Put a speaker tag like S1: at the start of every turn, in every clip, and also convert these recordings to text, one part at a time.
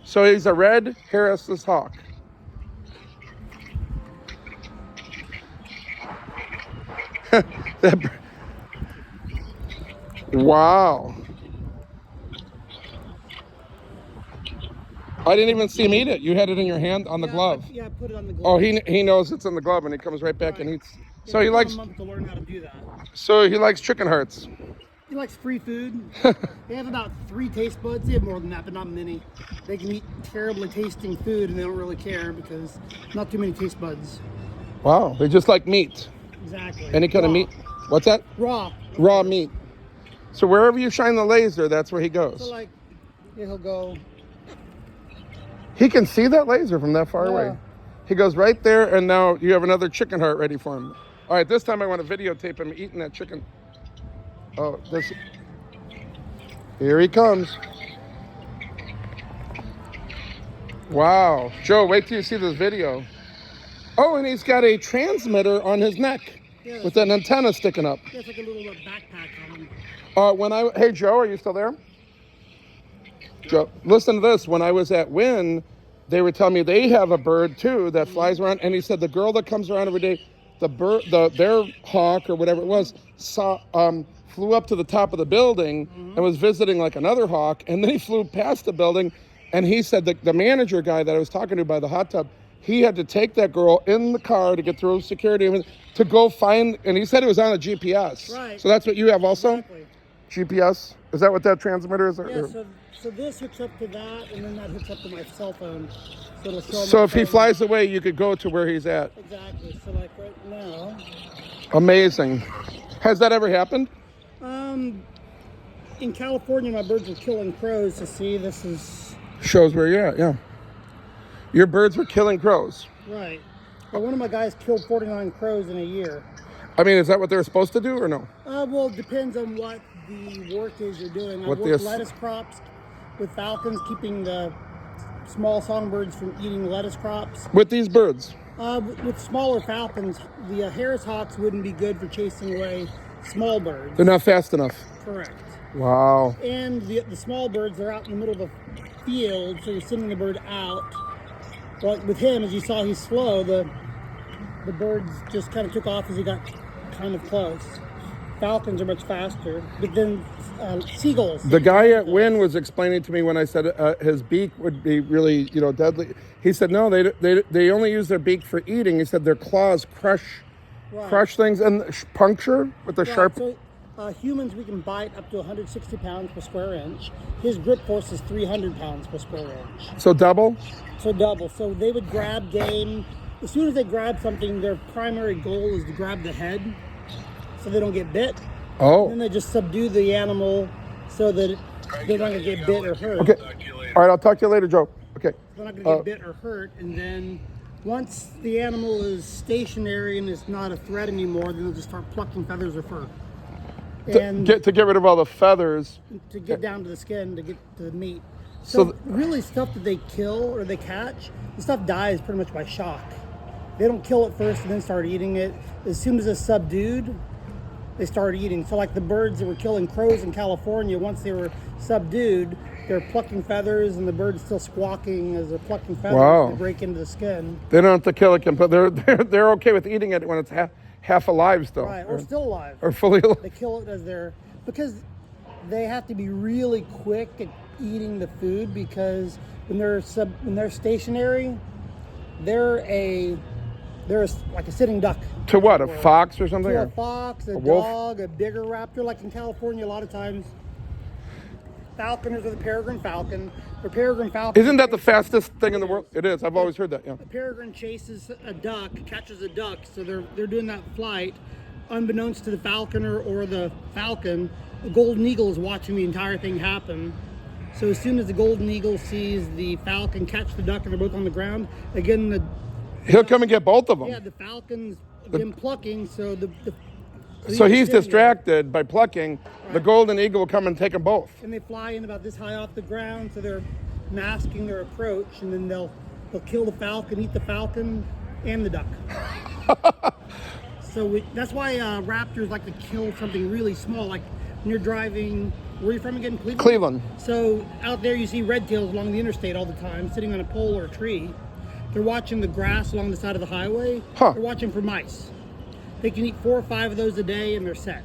S1: So he's a red Harris's hawk. Wow. I didn't even see him eat it. You had it in your hand on the glove.
S2: Yeah, I put it on the glove.
S1: Oh, he knows it's in the glove, and he comes right back and eats. So he likes.
S2: A month to learn how to do that.
S1: So he likes chicken hearts.
S2: He likes free food. They have about 3 taste buds. They have more than that, but not many. They can eat terribly tasting food, and they don't really care because not too many taste buds.
S1: Wow, they just like meat.
S2: Exactly.
S1: Any kind of meat. What's that?
S2: Raw.
S1: Raw meat. So wherever you shine the laser, that's where he goes.
S2: So like, yeah, he'll go.
S1: He can see that laser from that far
S2: Yeah.
S1: away. He goes right there, and now you have another chicken heart ready for him. All right, this time I want to videotape him eating that chicken. Oh, this. Here he comes. Wow. Joe, wait till you see this video. Oh, and he's got a transmitter on his neck with an antenna sticking up.
S2: Yeah, it's like a little backpack on him.
S1: Hey, Joe, are you still there? Joe, listen to this. When I was at Wynn, they were telling me they have a bird too that flies around, and he said the girl that comes around every day, their hawk or whatever it was, flew up to the top of the building and was visiting like another hawk, and then he flew past the building, and he said that the manager guy that I was talking to by the hot tub, he had to take that girl in the car to get through security to go find, and he said it was on a GPS.
S2: Right.
S1: So that's what you have also?
S2: Exactly.
S1: GPS? Is that what that transmitter is?
S2: Yeah, so this hooks up to that, and then that hooks up to my cell phone. So it'll show
S1: So if he flies away, you could go to where he's at.
S2: Exactly. So like right now.
S1: Amazing. Has that ever happened?
S2: In California, my birds were killing crows. To see, this is
S1: shows where you're at. Yeah. Your birds were killing crows.
S2: Right. Well, one of my guys killed 49 crows in a year.
S1: I mean, is that what they're supposed to do or no?
S2: Well, it depends on what the work is you're doing. I work lettuce crops with falcons, keeping the small songbirds from eating lettuce crops.
S1: With these birds?
S2: With smaller falcons, the Harris hawks wouldn't be good for chasing away small birds.
S1: They're not fast enough.
S2: Correct.
S1: Wow.
S2: And the small birds are out in the middle of a field, so you're sending the bird out. But with him, as you saw, he's slow. The birds just kind of took off as he got kind of close. Falcons are much faster, but then seagulls.
S1: The guy at Wynn was explaining to me when I said his beak would be really, deadly. He said no, they only use their beak for eating. He said their claws crush things and puncture with the sharp.
S2: So humans, we can bite up to 160 pounds per square inch. His grip force is 300 pounds per square inch.
S1: So double?
S2: So double. So they would grab game. As soon as they grab something, their primary goal is to grab the head so they don't get bit.
S1: Oh.
S2: And then they just subdue the animal so that they're not going to get bit or hurt.
S1: Okay. All right, I'll talk to you later, Joe. Okay.
S2: They're not going to get bit or hurt. And then once the animal is stationary and it's not a threat anymore, then they'll just start plucking feathers or fur.
S1: To get rid of all the feathers.
S2: To get down to the skin, to get to the meat. So really stuff that they kill or they catch, the stuff dies pretty much by shock. They don't kill it first and then start eating it. As soon as it's subdued, they start eating. So like the birds that were killing crows in California, once they were subdued, they're plucking feathers and the bird's still squawking as they're plucking feathers.
S1: Wow.
S2: They break into the skin.
S1: They don't have to kill it, but they're okay with eating it when it's half alive still.
S2: Right, or still alive.
S1: Or fully alive.
S2: They kill it as because they have to be really quick at eating the food, because when they're stationary, they're like a sitting duck.
S1: To what? A fox or something?
S2: To a fox, a dog, a bigger raptor. Like in California, a lot of times, falconers are the peregrine falcon. The peregrine falcon.
S1: Isn't that the fastest thing in the world? It is. I've always heard that. Yeah.
S2: The peregrine chases a duck, catches a duck, so they're doing that flight, unbeknownst to the falconer or the falcon. The golden eagle is watching the entire thing happen. So as soon as the golden eagle sees the falcon catch the duck and they're both on the ground, again
S1: he'll come and get both of them.
S2: Yeah, the falcon's been plucking, so
S1: so he's distracted by plucking. Right. The golden eagle will come and take them both.
S2: And they fly in about this high off the ground, so they're masking their approach, and then they'll kill the falcon, eat the falcon and the duck. So that's why raptors like to kill something really small. Like when you're driving Where are you from again? Cleveland?
S1: Cleveland.
S2: So out there you see red tails along the interstate all the time, sitting on a pole or a tree. They're watching the grass along the side of the highway.
S1: Huh.
S2: They're watching for mice. They can eat 4 or 5 of those a day and they're set.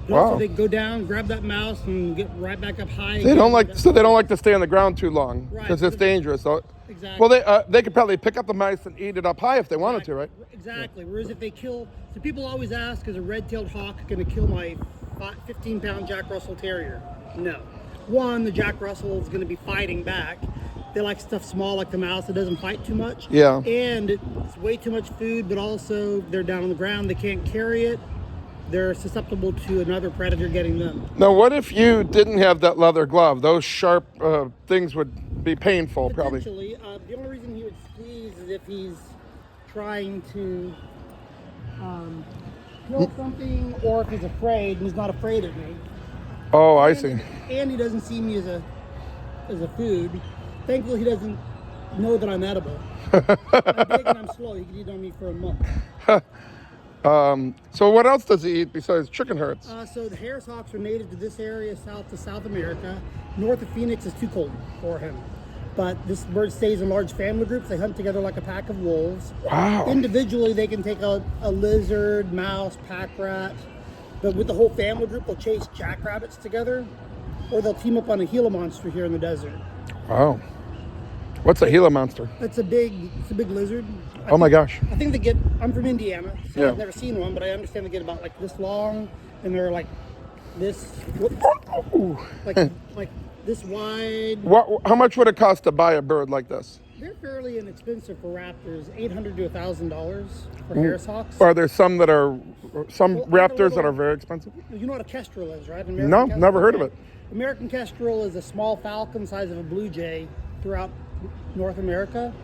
S2: But
S1: Wow.
S2: also they go down, grab that mouse, and get right back up high.
S1: They don't like to stay on the ground too long
S2: Right.
S1: because it's dangerous. So,
S2: Exactly.
S1: well, they could probably pick up the mice and eat it up high if they wanted to, right?
S2: Exactly. Whereas if they kill, so people always ask, is a red-tailed hawk going to kill my 15-pound Jack Russell Terrier? No. One, the Jack Russell is going to be fighting back. They like stuff small like the mouse that doesn't fight too much.
S1: Yeah.
S2: And it's way too much food, but also they're down on the ground. They can't carry it. They're susceptible to another predator getting them.
S1: Now, what if you didn't have that leather glove? Those sharp things would be painful, probably.
S2: Potentially. The only reason he would squeeze is if he's trying to kill something, or if he's afraid and he's not afraid of me.
S1: Oh, I see.
S2: And he doesn't see me as a food. Thankfully, he doesn't know that I'm edible. I'm big and I'm slow. He can eat on me for a month.
S1: So what else does he eat besides chicken hearts?
S2: So the Harris hawks are native to this area, south to South America. North of Phoenix is too cold for him. But this bird stays in large family groups. They hunt together like a pack of wolves.
S1: Wow.
S2: Individually, they can take a lizard, mouse, pack rat. But with the whole family group, they'll chase jackrabbits together. Or they'll team up on a Gila monster here in the desert.
S1: Wow. What's a Gila monster?
S2: It's a big lizard.
S1: Oh my gosh.
S2: I think they get, I'm from Indiana, so
S1: Yeah.
S2: I've never seen one, but I understand they get about like this long, and they're like this, like this wide.
S1: How much would it cost to buy a bird like this?
S2: They're fairly inexpensive for raptors, $800 to $1,000 for Harris hawks.
S1: Are there some raptors that
S2: little-
S1: are very expensive?
S2: You know what a kestrel is, right?
S1: No, never heard of it.
S2: American kestrel is a small falcon size of a blue jay throughout North America.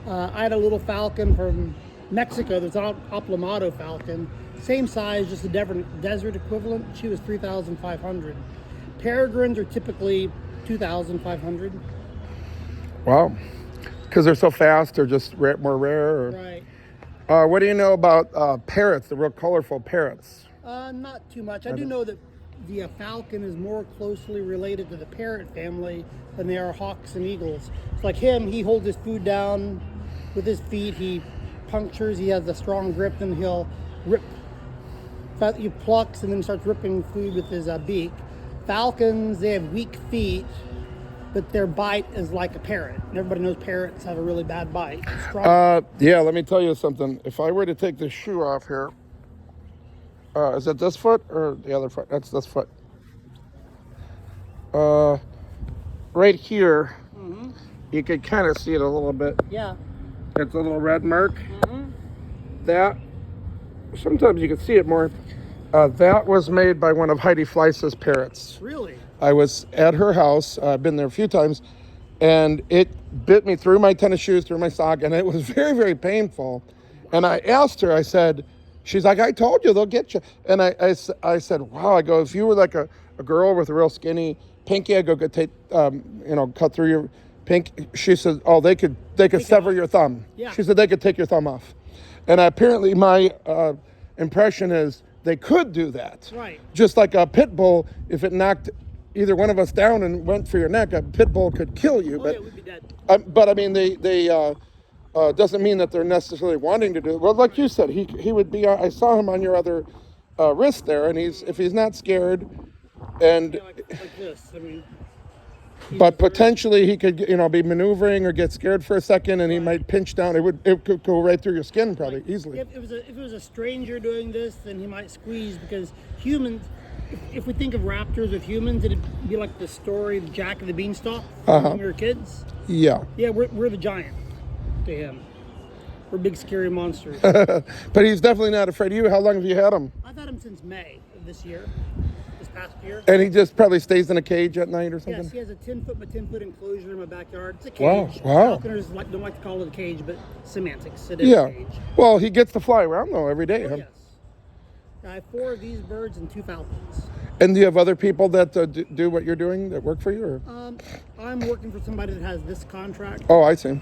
S2: I had a little falcon from Mexico that's an Aplomado falcon. Same size, just a desert equivalent. She was $3,500. Peregrines are typically $2,500.
S1: Wow. Because they're so fast, they're just more rare? Or...
S2: Right.
S1: What do you know about parrots, the real colorful parrots?
S2: Not too much. I do know that the falcon is more closely related to the parrot family than they are hawks and eagles. It's like him, he holds his food down with his feet, he punctures, he has a strong grip, and he'll rip, he plucks and then starts ripping food with his beak. Falcons, they have weak feet, but their bite is like a parrot. And everybody knows parrots have a really bad bite.
S1: Yeah, let me tell you something. If I were to take this shoe off here, is it this foot or the other foot? That's this foot. Right here, you could kind of see it a little bit.
S2: Yeah.
S1: It's a little red mark. That, sometimes you can see it more. That was made by one of Heidi Fleiss's parrots.
S2: Really?
S1: I was at her house. I've been there a few times, and it bit me through my tennis shoes, through my sock, and it was very, very painful. And I asked her, I said, she's like, I told you, they'll get you. And I said, wow, I go, if you were like a girl with a real skinny pinky, I go, take, cut through your pink. She said, oh, they could sever your thumb.
S2: Yeah.
S1: She said they could take your thumb off. And apparently my impression is they could do that.
S2: Right.
S1: Just like a pit bull, if it knocked either one of us down and went for your neck, a pit bull could kill you.
S2: Oh,
S1: but
S2: yeah, we'd be dead.
S1: but I mean, they doesn't mean that they're necessarily wanting to do it. Well, like you said, he would be. I saw him on your other wrist there, and if he's not scared, and
S2: Yeah, like this. I mean,
S1: but potentially he could be maneuvering or get scared for a second, and he might pinch down. It could go right through your skin probably easily.
S2: if it was a stranger doing this, then he might squeeze, because humans. If we think of raptors with humans, it'd be like the story of Jack and the Beanstalk when we were kids.
S1: Yeah.
S2: Yeah, we're the giant to him. We're big scary monsters.
S1: But he's definitely not afraid of you. How long have you had him?
S2: I've had him since May of this past year.
S1: And he just probably stays in a cage at night or something?
S2: Yes, he has a 10-foot by 10-foot enclosure in my backyard. It's a cage.
S1: Wow.
S2: Falconers don't like to call it a cage, but semantics. It is
S1: Yeah.
S2: a cage.
S1: Well, he gets to fly around though every day.
S2: Oh,
S1: Huh?
S2: yes. I have 4 of these birds and 2 falcons.
S1: And do you have other people that do what you're doing that work for you? Or?
S2: I'm working for somebody that has this contract.
S1: Oh, I see.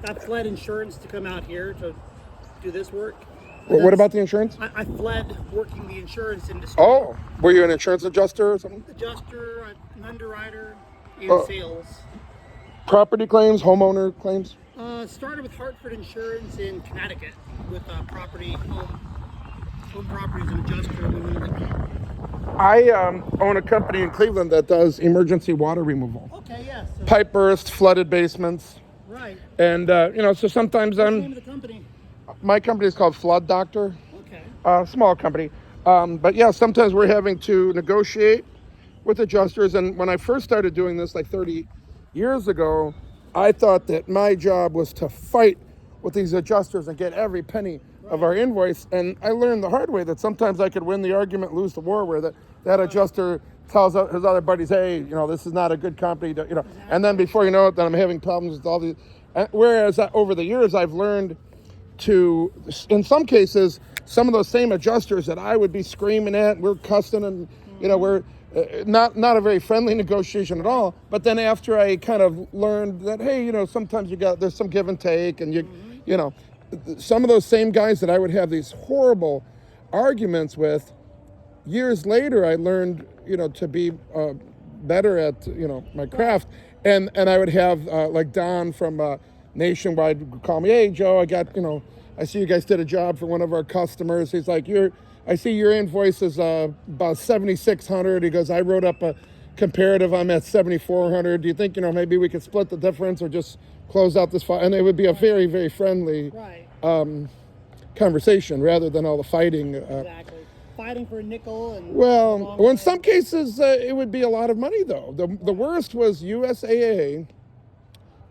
S2: I've fled insurance to come out here to do this work.
S1: What about the insurance?
S2: I fled working the insurance industry.
S1: Oh, were you an insurance adjuster or something?
S2: Adjuster, an underwriter, and
S1: Oh.
S2: sales.
S1: Property claims, homeowner claims?
S2: Started with Hartford Insurance in Connecticut with home property as an adjuster.
S1: I own a company in Cleveland that does emergency water removal.
S2: Okay, yes. So,
S1: Pipe burst, flooded basements.
S2: right.
S1: And, so sometimes
S2: What's the name of the company?
S1: my company is called Flood Doctor,
S2: Okay.
S1: small company. But yeah, sometimes we're having to negotiate with adjusters. And when I first started doing this like 30 years ago, I thought that my job was to fight with these adjusters and get every penny of our invoice. And I learned the hard way that sometimes I could win the argument, lose the war, where that adjuster tells his other buddies, hey, this is not a good company, and then before you know it, then I'm having problems with all these. Whereas over the years, I've learned to, in some cases, some of those same adjusters that I would be screaming at, we're cussing and, we're not a very friendly negotiation at all. But then after I kind of learned that, hey, sometimes there's some give and take, and some of those same guys that I would have these horrible arguments with, years later I learned, to be better at, my craft. And I would have like Don from Nationwide would call me, hey, Joe, I see you guys did a job for one of our customers. He's like, I see your invoice is about $7,600. He goes, I wrote up a comparative. I'm at $7,400. Do you think, maybe we could split the difference or just close out this file? And it would be a very, very friendly conversation rather than all the fighting.
S2: Exactly. Fighting for a nickel.
S1: Well, in some cases, it would be a lot of money, though. The worst was USAA.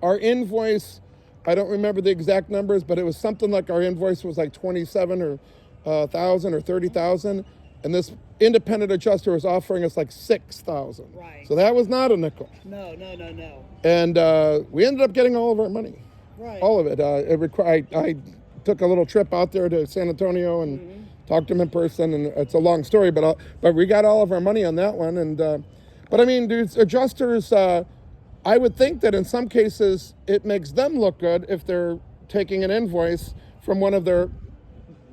S1: Our invoice, I don't remember the exact numbers, but it was something like our invoice was like 27 or 1,000 or 30,000, and this independent adjuster was offering us like 6,000.
S2: Right.
S1: So that was not a nickel.
S2: No.
S1: And we ended up getting all of our money.
S2: Right.
S1: All of it. I took a little trip out there to San Antonio and talked to him in person, and it's a long story, but we got all of our money on that one. And but I mean, dudes, adjusters. I would think that in some cases it makes them look good if they're taking an invoice from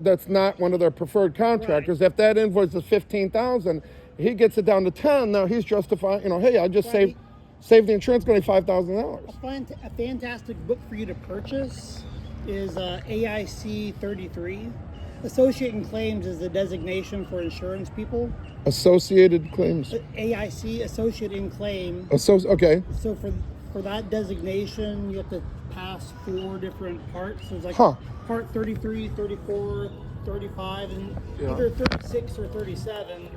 S1: that's not one of their preferred contractors. Right. If that invoice is $15,000, he gets it down to 10. Now he's justifying, hey, I just saved the insurance company $5,000.
S2: A fantastic book for you to purchase is AIC 33. Associated Claims is the designation for insurance people.
S1: Associated Claims.
S2: AIC, Associated Claim.
S1: Okay.
S2: So for that designation, you have to pass 4 different parts. There's like part 33, 34, 35, and either 36 or 37,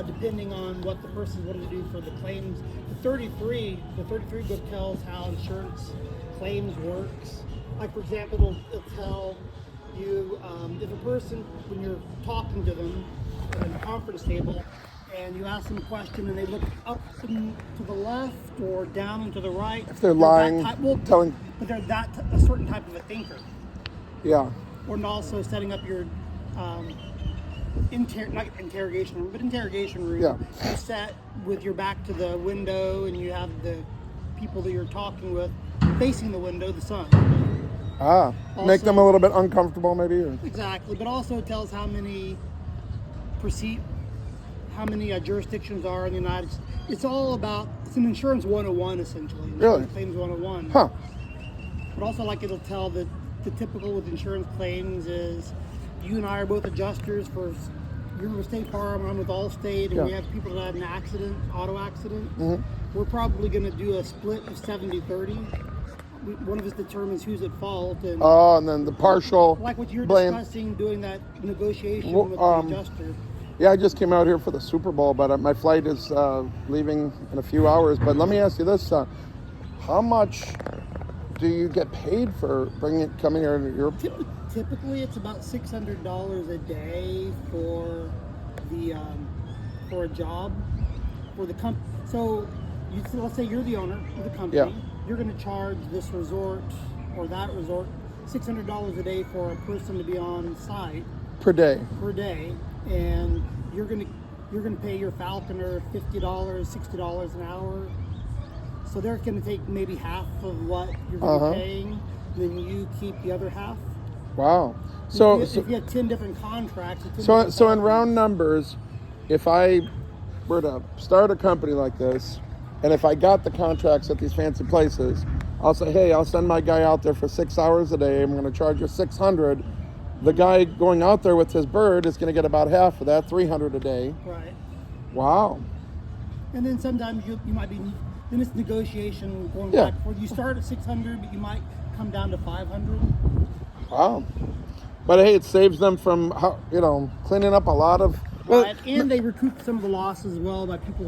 S2: depending on what the person's wanting to do for the claims. The 33 book tells how insurance claims works. Like, for example, it'll tell you if a person, when you're talking to them at a conference table, and you ask them a question and they look up and to the left or down and to the right.
S1: If they're lying, telling.
S2: But they're a certain type of a thinker.
S1: Yeah.
S2: Or also setting up your not interrogation room, but interrogation room.
S1: Yeah.
S2: You set with your back to the window, and you have the people that you're talking with facing the window, the sun.
S1: Also, make them a little bit uncomfortable, maybe. Or?
S2: Exactly, but also tells how many jurisdictions are in the United States. It's an insurance 101 essentially.
S1: Really?
S2: Claims 101.
S1: Huh.
S2: But also, like, it'll tell that the typical with insurance claims is you and I are both adjusters for, you're with State Farm, I'm with Allstate, and we have people that had an accident, auto accident. Mm-hmm. We're probably going to do a split of 70-30. One of us determines who's at fault. And
S1: then the partial
S2: like what you're
S1: blame.
S2: Discussing, doing that negotiation with the adjuster.
S1: Yeah, I just came out here for the Super Bowl, but my flight is leaving in a few hours. But let me ask you this. How much do you get paid for coming here to Europe?
S2: Typically, it's about $600 a day for a job for the company. So let's say you're the owner of the company. Yeah. You're going to charge this resort or that resort $600 a day for a person to be on site
S1: per day,
S2: and you're going to pay your Falconer $50, $60 an hour. So they're going to take maybe half of what you're going to be paying, then you keep the other half.
S1: Wow. So,
S2: if you have 10 different contracts. with 10
S1: so
S2: different
S1: so in
S2: properties.
S1: round numbers, if I were to start a company like this, and if I got the contracts at these fancy places, I'll say, hey, I'll send my guy out there for 6 hours a day. I'm going to charge you $600. The guy going out there with his bird is going to get about half of that, $300 a day.
S2: Right.
S1: Wow.
S2: And then sometimes you might be, then it's negotiation going
S1: Yeah.
S2: back and forth. You start at 600, but you might come down to 500.
S1: Wow. But hey, it saves them from, cleaning up a lot of. Well,
S2: Right. And they recoup some of the losses as well by people